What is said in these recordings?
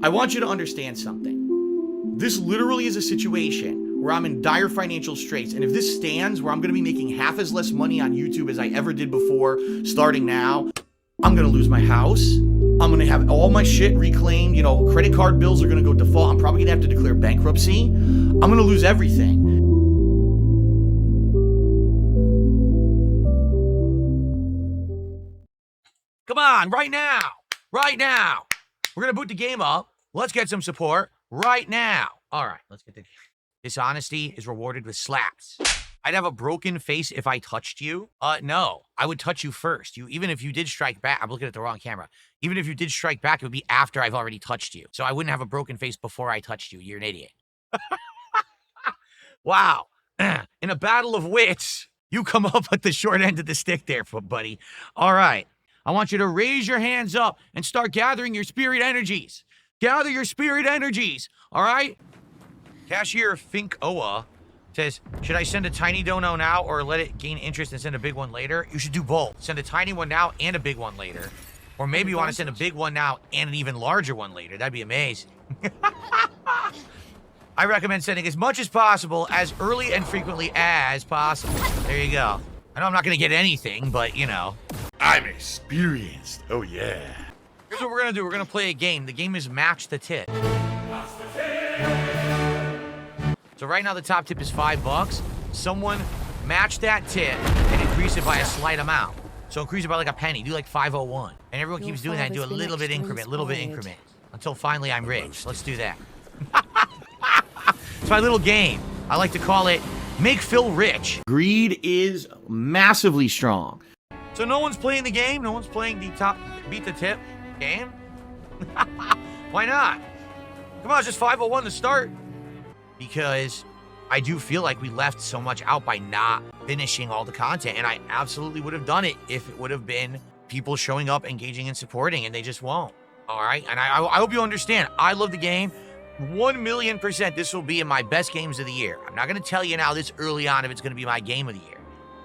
I want you to understand something. This literally is a situation where I'm in dire financial straits, and if this stands where I'm going to be making half as less money on YouTube as I ever did before, starting now, I'm going to lose my house. I'm going to have all my shit reclaimed. You know, credit card bills are going to go default. I'm probably going to have to declare bankruptcy. I'm going to lose everything. Come on, right now. Right now. We're going to boot the game up. Let's get some support right now. All right, let's get the... Dishonesty is rewarded with slaps. I'd have a broken face if I touched you. No, I would touch you first. Even if you did strike back, I'm looking at the wrong camera. Even if you did strike back, it would be after I've already touched you. So I wouldn't have a broken face before I touched you. You're an idiot. Wow. In a battle of wits, you come up with the short end of the stick there, buddy. All right. I want you to raise your hands up and start gathering your spirit energies. Gather your spirit energies. All right? Cashier Fink Oa says, should I send a tiny dono now or let it gain interest and send a big one later? You should do both. Send a tiny one now and a big one later. Or maybe you want to send a big one now and an even larger one later. That'd be amazing. I recommend sending as much as possible, as early and frequently as possible. There you go. I know I'm not going to get anything, but, you know. I'm experienced. Oh, yeah. Here's what we're going to do. We're going to play a game. The game is Match the Tip. So right now the top tip is $5. Someone match that tip and increase it by a slight amount. So increase it by like a penny. Do like 501. And everyone keeps doing that and do a little bit increment, until finally I'm rich. Let's do that. It's my little game. I like to call it Make Phil Rich. Greed is massively strong. So no one's playing the game? No one's playing the top beat the tip game? Why not? Come on, it's just 501 to start. Because I do feel like we left so much out by not finishing all the content, and I absolutely would have done it if it would have been people showing up, engaging, and supporting, and they just won't. All right, and I hope you understand. I love the game. 1,000,000% this will be in my best games of the year. I'm not going to tell you now this early on if it's going to be my game of the year,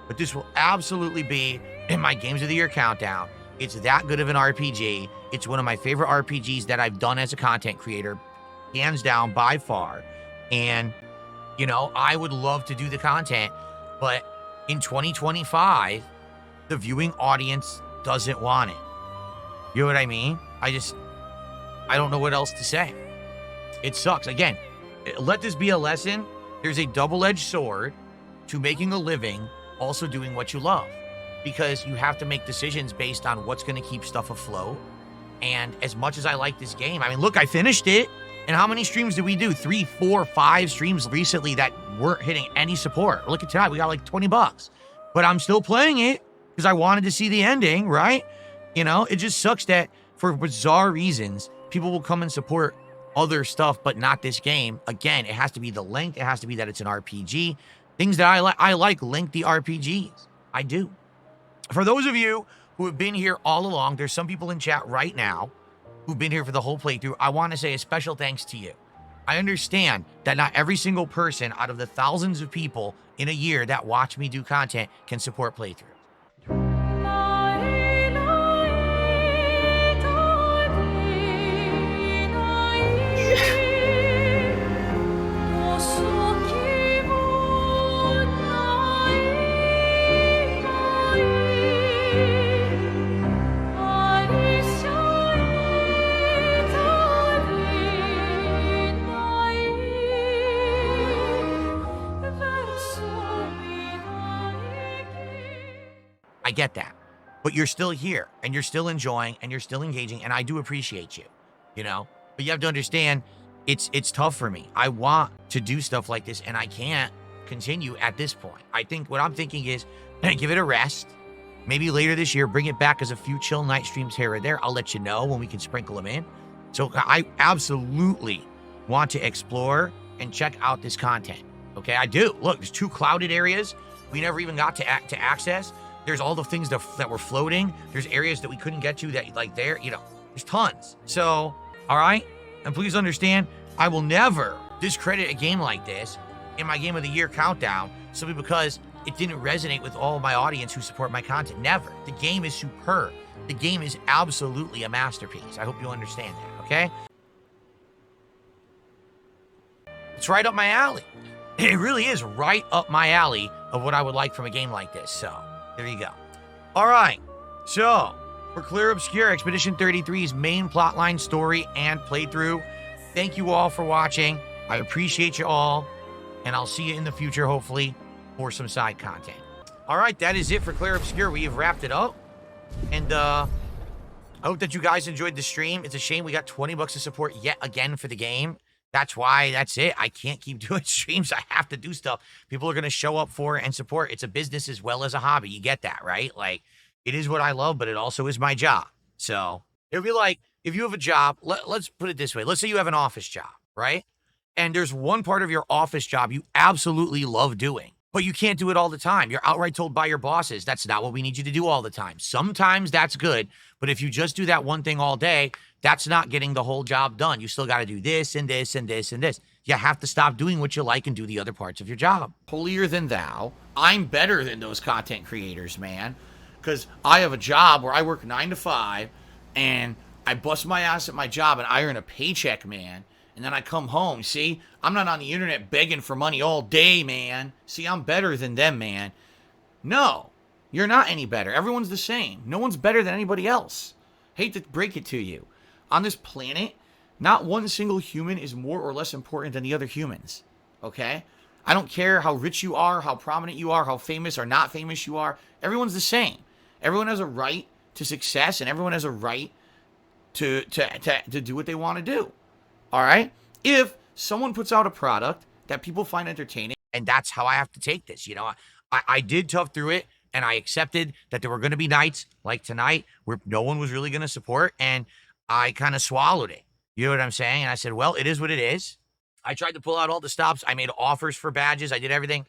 but this will absolutely be in my games of the year countdown. It's that good of an RPG. It's one of my favorite RPGs that I've done as a content creator, hands down, by far. And, you know, I would love to do the content, but in 2025, the viewing audience doesn't want it. You know what I mean? I don't know what else to say. It sucks. Again, let this be a lesson. There's a double-edged sword to making a living, also doing what you love, because you have to make decisions based on what's going to keep stuff afloat. And as much as I like this game, I mean, look, I finished it. And how many streams did we do? 3, 4, 5 streams recently that weren't hitting any support. Look at tonight, we got like $20. But I'm still playing it because I wanted to see the ending, right? You know, it just sucks that for bizarre reasons, people will come and support other stuff, but not this game. Again, it has to be the length. It has to be that it's an RPG. Things that I like lengthy RPGs. I do. For those of you who have been here all along, there's some people in chat right now who've been here for the whole playthrough. I want to say a special thanks to you. I understand that not every single person out of the thousands of people in a year that watch me do content can support playthroughs. I get that, but you're still here and you're still enjoying and you're still engaging, and I do appreciate you, you know, but you have to understand it's tough for me. I want to do stuff like this and I can't continue at this point. I think what I'm thinking is give it a rest. Maybe later this year, bring it back as a few chill night streams here or there. I'll let you know when we can sprinkle them in. So I absolutely want to explore and check out this content. Okay, I do. Look, there's 2 clouded areas we never even got to access. There's all the things that were floating. There's areas that we couldn't get to that, like there, you know, there's tons. So, all right. And please understand, I will never discredit a game like this in my game of the year countdown simply because it didn't resonate with all of my audience who support my content. Never. The game is superb. The game is absolutely a masterpiece. I hope you understand that, okay? It's right up my alley. It really is right up my alley of what I would like from a game like this. So, there you go. All right. So, for Clear Obscure, Expedition 33's main plotline, story, and playthrough, thank you all for watching. I appreciate you all, and I'll see you in the future, hopefully, for some side content. All right, that is it for Clear Obscure. We have wrapped it up, and I hope that you guys enjoyed the stream. It's a shame we got 20 bucks of support yet again for the game. That's why that's it. I can't keep doing streams. I have to do stuff. People are going to show up for and support. It's a business as well as a hobby. You get that, right? Like, it is what I love, but it also is my job. So it'd be like, if you have a job, let's put it this way. Let's say you have an office job, right? And there's one part of your office job you absolutely love doing, but you can't do it all the time. You're outright told by your bosses, that's not what we need you to do all the time. Sometimes that's good, but if you just do that one thing all day, that's not getting the whole job done. You still got to do this and this and this and this. You have to stop doing what you like and do the other parts of your job. Holier than thou. I'm better than those content creators, man, because I have a job where I work 9 to 5 and I bust my ass at my job and I earn a paycheck, man. And then I come home. See, I'm not on the internet begging for money all day, man. See, I'm better than them, man. No, you're not any better. Everyone's the same. No one's better than anybody else. Hate to break it to you. On this planet, not one single human is more or less important than the other humans. Okay? I don't care how rich you are, how prominent you are, how famous or not famous you are. Everyone's the same. Everyone has a right to success, and everyone has a right to do what they want to do. All right? If someone puts out a product that people find entertaining, and that's how I have to take this. You know, I did tough through it, and I accepted that there were going to be nights like tonight where no one was really going to support, and I kind of swallowed it. You know what I'm saying? And I said, well, it is what it is. I tried to pull out all the stops. I made offers for badges. I did everything.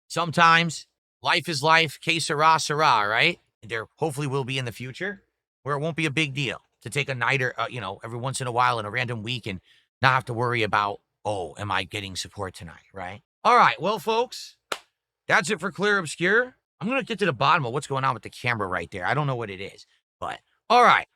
Sometimes life is life. Que sera, sera, right? There hopefully will be in the future where it won't be a big deal to take a night or, every once in a while in a random week and not have to worry about, oh, am I getting support tonight, right? All right, well, folks, that's it for Clear Obscure. I'm going to get to the bottom of what's going on with the camera right there. I don't know what it is, but all right.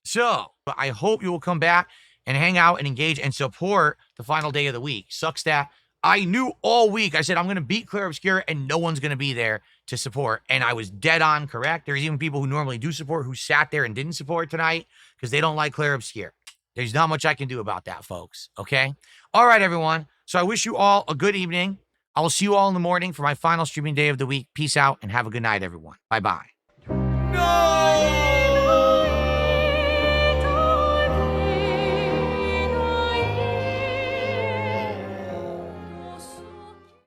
So I hope you will come back and hang out and engage and support the final day of the week. Sucks that I knew all week, I said, I'm going to beat Clear Obscure and no one's going to be there to support. And I was dead on correct. There's even people who normally do support who sat there and didn't support tonight because they don't like Clear Obscure. There's not much I can do about that, folks. Okay? All right, everyone. So I wish you all a good evening. I will see you all in the morning for my final streaming day of the week. Peace out and have a good night, everyone. Bye-bye. No!